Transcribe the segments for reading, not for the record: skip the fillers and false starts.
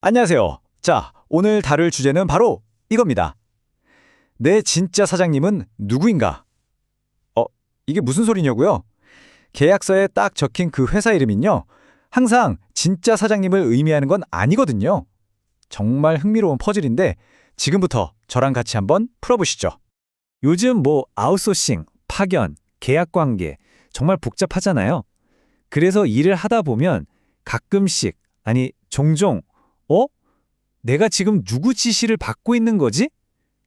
안녕하세요. 자, 오늘 다룰 주제는 바로 이겁니다. 내 진짜 사장님은 누구인가? 어, 이게 무슨 소리냐고요? 계약서에 딱 적힌 그 회사 이름은요, 항상 진짜 사장님을 의미하는 건 아니거든요. 정말 흥미로운 퍼즐인데 지금부터 저랑 같이 한번 풀어보시죠. 요즘 아웃소싱, 파견, 계약 관계 정말 복잡하잖아요. 그래서 일을 하다 보면 가끔씩, 아니 종종 내가 지금 누구 지시를 받고 있는 거지?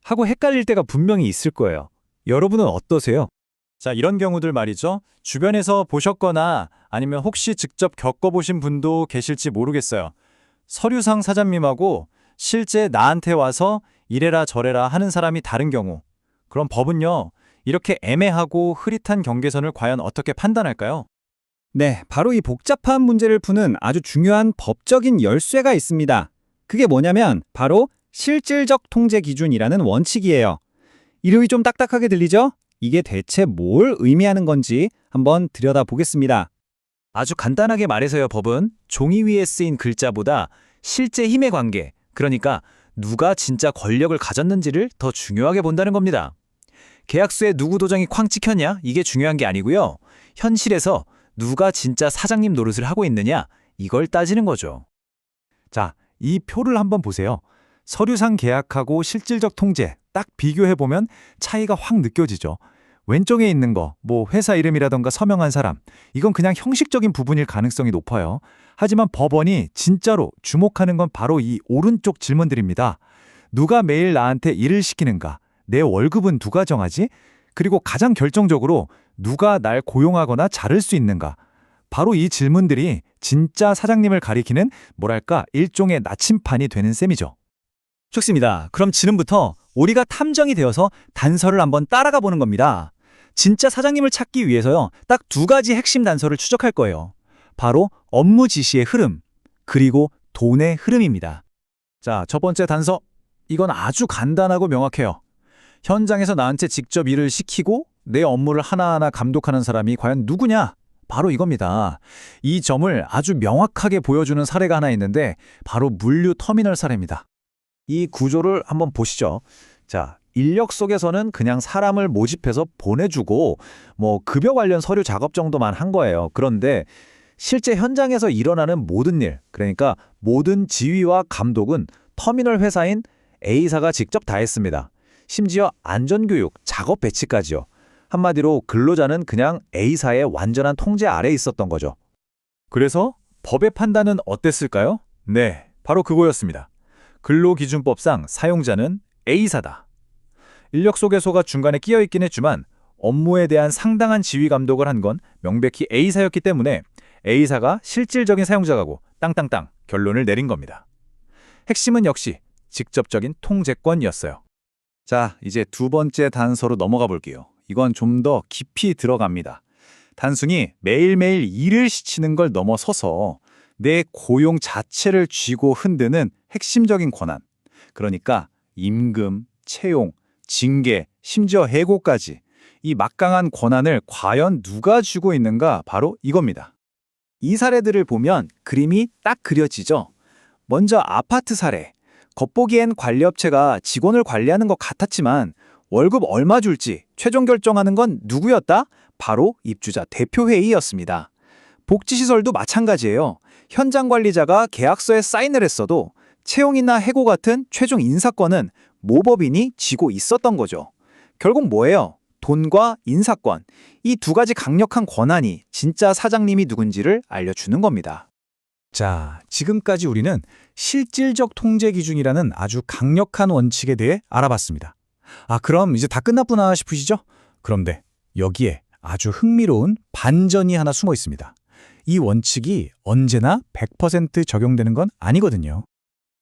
하고 헷갈릴 때가 분명히 있을 거예요. 여러분은 어떠세요? 자, 이런 경우들 말이죠. 주변에서 보셨거나 아니면 혹시 직접 겪어보신 분도 계실지 모르겠어요. 서류상 사장님하고 실제 나한테 와서 이래라 저래라 하는 사람이 다른 경우. 그럼 법은요, 이렇게 애매하고 흐릿한 경계선을 과연 어떻게 판단할까요? 네, 바로 이 복잡한 문제를 푸는 아주 중요한 법적인 열쇠가 있습니다. 그게 뭐냐면 바로 실질적 통제 기준이라는 원칙이에요. 이름이 좀 딱딱하게 들리죠? 이게 대체 뭘 의미하는 건지 한번 들여다보겠습니다. 아주 간단하게 말해서요, 법은 종이 위에 쓰인 글자보다 실제 힘의 관계, 그러니까 누가 진짜 권력을 가졌는지를 더 중요하게 본다는 겁니다. 계약서에 누구 도장이 쾅 찍혔냐? 이게 중요한 게 아니고요. 현실에서 누가 진짜 사장님 노릇을 하고 있느냐? 이걸 따지는 거죠. 자, 이 표를 한번 보세요. 서류상 계약하고 실질적 통제 딱 비교해보면 차이가 확 느껴지죠. 왼쪽에 있는 거, 회사 이름이라던가 서명한 사람, 이건 그냥 형식적인 부분일 가능성이 높아요. 하지만 법원이 진짜로 주목하는 건 바로 이 오른쪽 질문들입니다. 누가 매일 나한테 일을 시키는가? 내 월급은 누가 정하지? 그리고 가장 결정적으로 누가 날 고용하거나 자를 수 있는가? 바로 이 질문들이 진짜 사장님을 가리키는 일종의 나침판이 되는 셈이죠. 좋습니다. 그럼 지금부터 우리가 탐정이 되어서 단서를 한번 따라가 보는 겁니다. 진짜 사장님을 찾기 위해서요, 딱 두 가지 핵심 단서를 추적할 거예요. 바로 업무 지시의 흐름, 그리고 돈의 흐름입니다. 자, 첫 번째 단서. 이건 아주 간단하고 명확해요. 현장에서 나한테 직접 일을 시키고 내 업무를 하나하나 감독하는 사람이 과연 누구냐? 바로 이겁니다. 이 점을 아주 명확하게 보여주는 사례가 하나 있는데 바로 물류 터미널 사례입니다. 이 구조를 한번 보시죠. 자, 인력 속에서는 그냥 사람을 모집해서 보내주고 급여 관련 서류 작업 정도만 한 거예요. 그런데 실제 현장에서 일어나는 모든 일, 그러니까 모든 지휘와 감독은 터미널 회사인 A사가 직접 다 했습니다. 심지어 안전교육, 작업 배치까지요. 한마디로 근로자는 그냥 A사의 완전한 통제 아래에 있었던 거죠. 그래서 법의 판단은 어땠을까요? 네, 바로 그거였습니다. 근로기준법상 사용자는 A사다. 인력 소개소가 중간에 끼어 있긴 했지만 업무에 대한 상당한 지휘 감독을 한 건 명백히 A사였기 때문에 A사가 실질적인 사용자가고 땅땅땅 결론을 내린 겁니다. 핵심은 역시 직접적인 통제권이었어요. 자, 이제 두 번째 단서로 넘어가 볼게요. 이건 좀 더 깊이 들어갑니다. 단순히 매일매일 일을 시키는 걸 넘어서서 내 고용 자체를 쥐고 흔드는 핵심적인 권한. 그러니까 임금, 채용, 징계, 심지어 해고까지 이 막강한 권한을 과연 누가 쥐고 있는가 바로 이겁니다. 이 사례들을 보면 그림이 딱 그려지죠. 먼저 아파트 사례. 겉보기엔 관리업체가 직원을 관리하는 것 같았지만 월급 얼마 줄지 최종 결정하는 건 누구였다? 바로 입주자 대표회의였습니다. 복지시설도 마찬가지예요. 현장 관리자가 계약서에 사인을 했어도 채용이나 해고 같은 최종 인사권은 모법인이 쥐고 있었던 거죠. 결국 뭐예요? 돈과 인사권. 이 두 가지 강력한 권한이 진짜 사장님이 누군지를 알려주는 겁니다. 자, 지금까지 우리는 실질적 통제 기준이라는 아주 강력한 원칙에 대해 알아봤습니다. 그럼 이제 다 끝났구나 싶으시죠? 그런데 여기에 아주 흥미로운 반전이 하나 숨어 있습니다. 이 원칙이 언제나 100% 적용되는 건 아니거든요.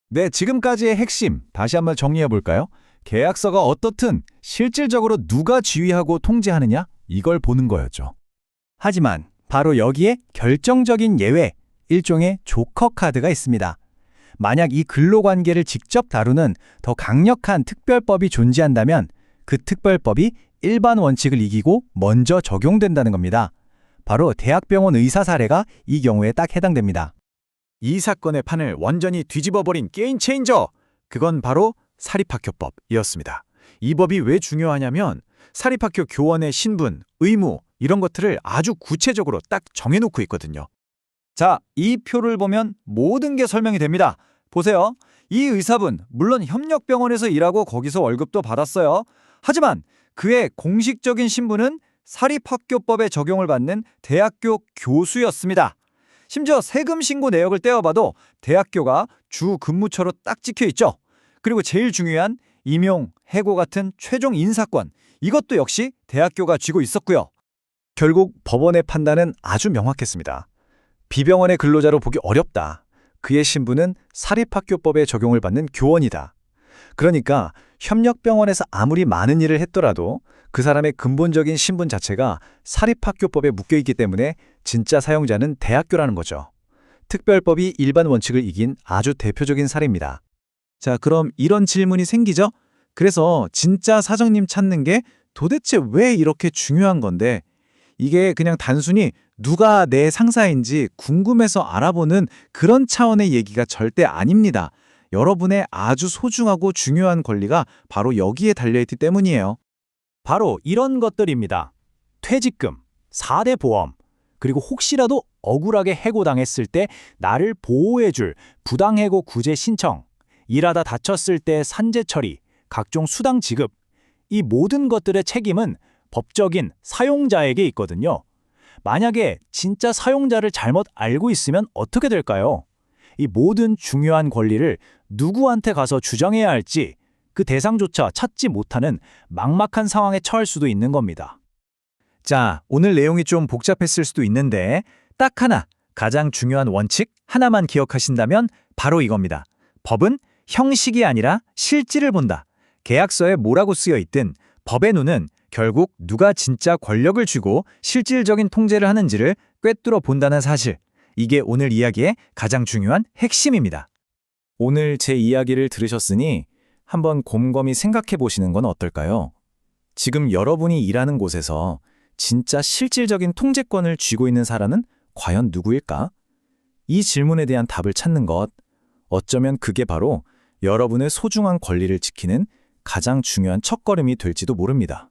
네, 지금까지의 핵심 다시 한번 정리해 볼까요? 계약서가 어떻든 실질적으로 누가 지휘하고 통제하느냐 이걸 보는 거였죠. 하지만 바로 여기에 결정적인 예외, 일종의 조커 카드가 있습니다. 만약 이 근로관계를 직접 다루는 더 강력한 특별법이 존재한다면 그 특별법이 일반 원칙을 이기고 먼저 적용된다는 겁니다. 바로 대학병원 의사 사례가 이 경우에 딱 해당됩니다. 이 사건의 판을 완전히 뒤집어버린 게임 체인저! 그건 바로 사립학교법이었습니다. 이 법이 왜 중요하냐면 사립학교 교원의 신분, 의무 이런 것들을 아주 구체적으로 딱 정해놓고 있거든요. 자, 이 표를 보면 모든 게 설명이 됩니다. 보세요. 이 의사분, 물론 협력병원에서 일하고 거기서 월급도 받았어요. 하지만 그의 공식적인 신분은 사립학교법에 적용을 받는 대학교 교수였습니다. 심지어 세금 신고 내역을 떼어봐도 대학교가 주 근무처로 딱 찍혀 있죠. 그리고 제일 중요한 임용, 해고 같은 최종 인사권, 이것도 역시 대학교가 쥐고 있었고요. 결국 법원의 판단은 아주 명확했습니다. 비병원의 근로자로 보기 어렵다. 그의 신분은 사립학교법에 적용을 받는 교원이다. 그러니까 협력병원에서 아무리 많은 일을 했더라도 그 사람의 근본적인 신분 자체가 사립학교법에 묶여있기 때문에 진짜 사용자는 대학교라는 거죠. 특별법이 일반 원칙을 이긴 아주 대표적인 사례입니다. 자, 그럼 이런 질문이 생기죠? 그래서 진짜 사장님 찾는 게 도대체 왜 이렇게 중요한 건데, 이게 그냥 단순히 누가 내 상사인지 궁금해서 알아보는 그런 차원의 얘기가 절대 아닙니다. 여러분의 아주 소중하고 중요한 권리가 바로 여기에 달려있기 때문이에요. 바로 이런 것들입니다. 퇴직금, 4대 보험, 그리고 혹시라도 억울하게 해고당했을 때 나를 보호해줄 부당해고 구제 신청, 일하다 다쳤을 때 산재 처리, 각종 수당 지급, 이 모든 것들의 책임은 법적인 사용자에게 있거든요. 만약에 진짜 사용자를 잘못 알고 있으면 어떻게 될까요? 이 모든 중요한 권리를 누구한테 가서 주장해야 할지 그 대상조차 찾지 못하는 막막한 상황에 처할 수도 있는 겁니다. 자, 오늘 내용이 좀 복잡했을 수도 있는데 딱 하나, 가장 중요한 원칙 하나만 기억하신다면 바로 이겁니다. 법은 형식이 아니라 실질을 본다. 계약서에 뭐라고 쓰여 있든 법의 눈은 결국 누가 진짜 권력을 쥐고 실질적인 통제를 하는지를 꿰뚫어 본다는 사실. 이게 오늘 이야기의 가장 중요한 핵심입니다. 오늘 제 이야기를 들으셨으니 한번 곰곰이 생각해 보시는 건 어떨까요? 지금 여러분이 일하는 곳에서 진짜 실질적인 통제권을 쥐고 있는 사람은 과연 누구일까? 이 질문에 대한 답을 찾는 것, 어쩌면 그게 바로 여러분의 소중한 권리를 지키는 가장 중요한 첫걸음이 될지도 모릅니다.